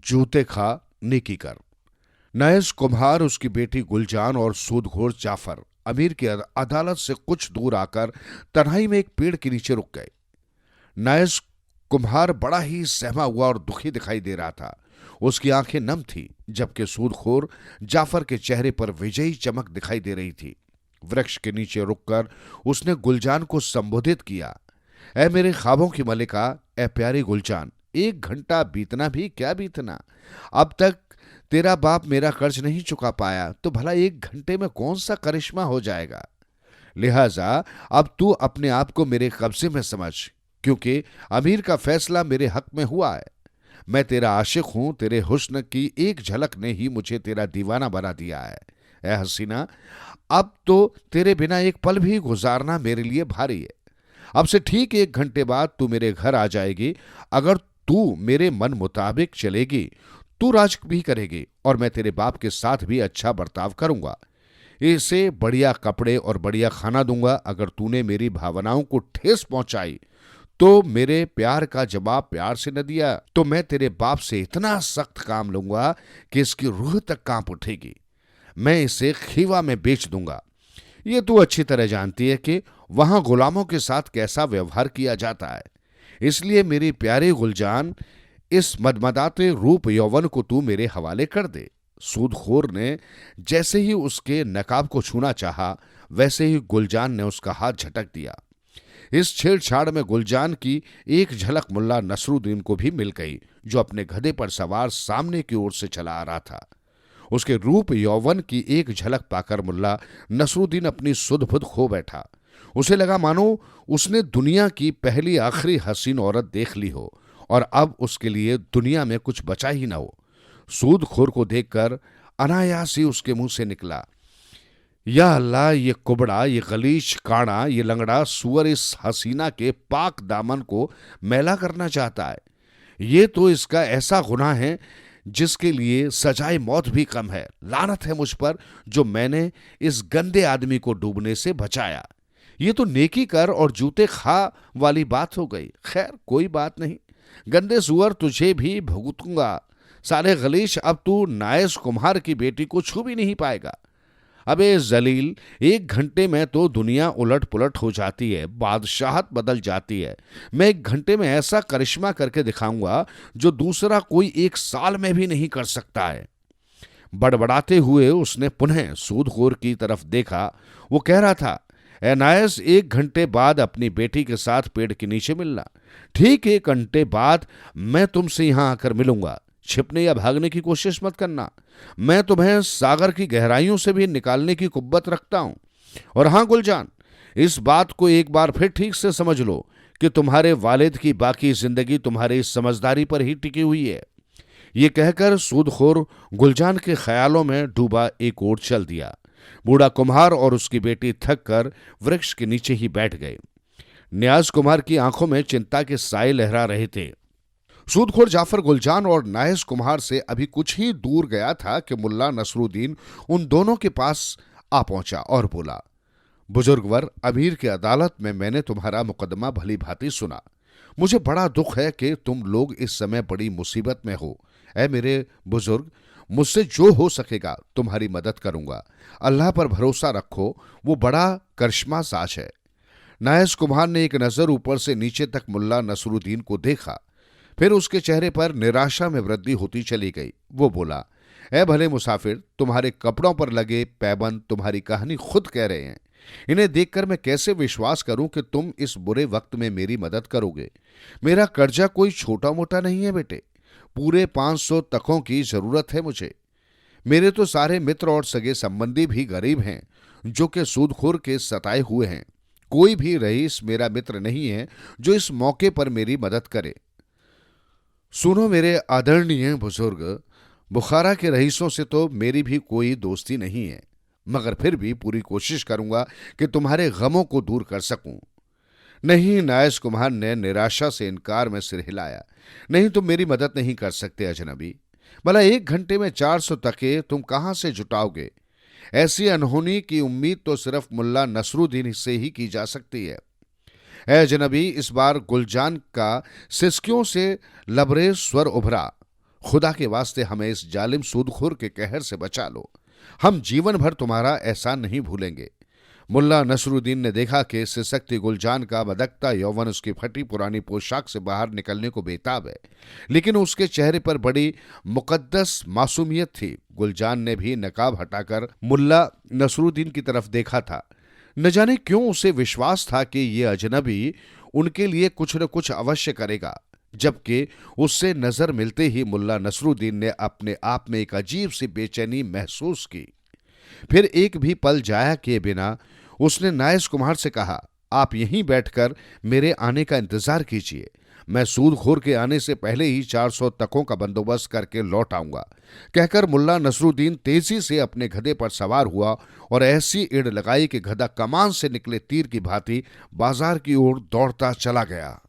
जूते खा नेकी कर। नयस कुम्हार, उसकी बेटी गुलजान और सूदखोर जाफर अमीर की अदालत से कुछ दूर आकर तन्हाई में एक पेड़ के नीचे रुक गए। नयस कुम्हार बड़ा ही सहमा हुआ और दुखी दिखाई दे रहा था। उसकी आंखें नम थी, जबकि सूदखोर जाफर के चेहरे पर विजयी चमक दिखाई दे रही थी। वृक्ष के नीचे रुककर उसने गुलजान को संबोधित किया। ए मेरे ख्वाबों की मलिका, ए प्यारी गुलजान, 1 घंटा बीतना भी क्या बीतना। अब तक तेरा बाप मेरा कर्ज नहीं चुका पाया, तो भला 1 घंटे में कौन सा करिश्मा हो जाएगा। लिहाजा अब तू अपने आप को मेरे कब्जे में समझ, क्योंकि अमीर का फैसला मेरे हक में हुआ है। मैं तेरा आशिक हूं। तेरे हुस्न की एक झलक ने ही मुझे तेरा दीवाना बना दिया है। ए हसीना, अब तो तेरे बिना एक पल भी गुजारना मेरे लिए भारी है। अब से ठीक 1 घंटे बाद तू मेरे घर आ जाएगी। अगर तू मेरे मन मुताबिक चलेगी, तू राज भी करेगी और मैं तेरे बाप के साथ भी अच्छा बर्ताव करूंगा। इसे बढ़िया कपड़े और बढ़िया खाना दूंगा। अगर तूने मेरी भावनाओं को ठेस पहुंचाई तो मेरे प्यार का जवाब प्यार से न दिया तो मैं तेरे बाप से इतना सख्त काम लूंगा कि इसकी रूह तक कांप उठेगी। मैं इसे खीवा में बेच दूंगा। ये तू अच्छी तरह जानती है कि वहां गुलामों के साथ कैसा व्यवहार किया जाता है। इसलिए मेरी प्यारी गुलजान, इस मदमदाते रूप यौवन को तू मेरे हवाले कर दे। सूदखोर ने जैसे ही उसके नकाब को छूना चाहा, वैसे ही गुलजान ने उसका हाथ झटक दिया। इस छेड़छाड़ में गुलजान की एक झलक मुल्ला नसरुद्दीन को भी मिल गई, जो अपने गधे पर सवार सामने की ओर से चला आ रहा था। उसके रूप यौवन की एक झलक पाकर मुल्ला नसरुद्दीन अपनी सुध बुध खो बैठा। उसे लगा मानो उसने दुनिया की पहली आखिरी हसीन औरत देख ली हो और अब उसके लिए दुनिया में कुछ बचा ही ना हो। सूदखोर को देखकर अनायास ही उसके मुंह से निकला, या अल्लाह, ये कुबड़ा, ये गलीच काड़ा, ये लंगड़ा सुअर इस हसीना के पाक दामन को मैला करना चाहता है। ये तो इसका ऐसा गुनाह है जिसके लिए सजाए मौत भी कम है। लानत है मुझ पर जो मैंने इस गंदे आदमी को डूबने से बचाया। ये तो नेकी कर और जूते खा वाली बात हो गई। खैर कोई बात नहीं, गंदे सुअर, तुझे भी भुगतूंगा। साले गलीश, अब तू नायस कुम्हार की बेटी को छू भी नहीं पाएगा। अबे जलील, 1 घंटे में तो दुनिया उलट पुलट हो जाती है, बादशाहत बदल जाती है। मैं 1 घंटे में ऐसा करिश्मा करके दिखाऊंगा जो दूसरा कोई 1 साल में भी नहीं कर सकता है। बड़बड़ाते हुए उसने पुनः सूदखोर की तरफ देखा। वो कह रहा था, ए नायस, 1 घंटे बाद अपनी बेटी के साथ पेड़ के नीचे मिलना। ठीक 1 घंटे बाद मैं तुमसे यहां आकर मिलूंगा। छिपने या भागने की कोशिश मत करना। मैं तुम्हें सागर की गहराइयों से भी निकालने की कुव्वत रखता हूं। और हां गुलजान, इस बात को एक बार फिर ठीक से समझ लो कि तुम्हारे वालिद की बाकी जिंदगी तुम्हारी इस समझदारी पर ही टिकी हुई है। ये कहकर सूदखोर गुलजान के ख्यालों में डूबा एक ओर चल दिया। बूढ़ा कुम्हार और उसकी बेटी थक कर वृक्ष के नीचे ही बैठ गए। न्याज कुमार की आंखों में चिंता के साए लहरा रहे थे। सूदखोर जाफर गुलजान और नायस कुम्हार से अभी कुछ ही दूर गया था कि मुल्ला नसरुद्दीन उन दोनों के पास आ पहुंचा और बोला, बुजुर्गवर, अमीर की अदालत में मैंने तुम्हारा मुकदमा भली भांति सुना। मुझे बड़ा दुख है कि तुम लोग इस समय बड़ी मुसीबत में हो। ऐ मेरे बुजुर्ग, मुझसे जो हो सकेगा तुम्हारी मदद करूंगा। अल्लाह पर भरोसा रखो, वो बड़ा करिश्मा साज है। नायस कुम्हार ने एक नजर ऊपर से नीचे तक मुल्ला नसरुद्दीन को देखा, फिर उसके चेहरे पर निराशा में वृद्धि होती चली गई। वो बोला, ए भले मुसाफिर, तुम्हारे कपड़ों पर लगे पैबंद तुम्हारी कहानी खुद कह रहे हैं। इन्हें देखकर मैं कैसे विश्वास करूं कि तुम इस बुरे वक्त में मेरी मदद करोगे। मेरा कर्जा कोई छोटा मोटा नहीं है बेटे, पूरे 500 तकों की जरूरत है मुझे। मेरे तो सारे मित्र और सगे संबंधी भी गरीब हैं, जो कि सूदखोर के सताए हुए हैं। कोई भी रईस मेरा मित्र नहीं है जो इस मौके पर मेरी मदद करे। सुनो मेरे आदरणीय बुजुर्ग, बुखारा के रईसों से तो मेरी भी कोई दोस्ती नहीं है, मगर फिर भी पूरी कोशिश करूंगा कि तुम्हारे गमों को दूर कर सकूं। नहीं, नायस कुमार ने निराशा से इनकार में सिर हिलाया। नहीं, तुम मेरी मदद नहीं कर सकते अजनबी। भला 1 घंटे में 400 तके तुम कहां से जुटाओगे। ऐसी अनहोनी की उम्मीद तो सिर्फ मुल्ला नसरुद्दीन से ही की जा सकती है। ऐ अजनबी, इस बार गुलजान का सिसकियों से लबरेज स्वर उभरा। खुदा के वास्ते हमें इस जालिम सूदखोर के कहर से बचा लो। हम जीवन भर तुम्हारा एहसान नहीं भूलेंगे। मुल्ला नसरुद्दीन ने देखा कि सिसकती गुलजान का बदकता यौवन उसकी फटी पुरानी पोशाक से बाहर निकलने को बेताब है, लेकिन उसके चेहरे पर बड़ी मुकद्दस मासूमियत थी। गुलजान ने भी नकाब हटाकर मुल्ला नसरुद्दीन की तरफ देखा था। न जाने क्यों उसे विश्वास था कि ये अजनबी उनके लिए कुछ न कुछ अवश्य करेगा, जबकि उससे नजर मिलते ही मुल्ला नसरुद्दीन ने अपने आप में एक अजीब सी बेचैनी महसूस की। फिर एक भी पल जाया किए बिना उसने नायस कुम्हार से कहा, आप यहीं बैठकर मेरे आने का इंतजार कीजिए। मैं सूदखोर के आने से पहले ही 400 तकों का बंदोबस्त करके लौट आऊंगा। कहकर मुल्ला नसरुद्दीन तेजी से अपने गधे पर सवार हुआ और ऐसी इड़ लगाई कि गधा कमान से निकले तीर की भांति बाजार की ओर दौड़ता चला गया।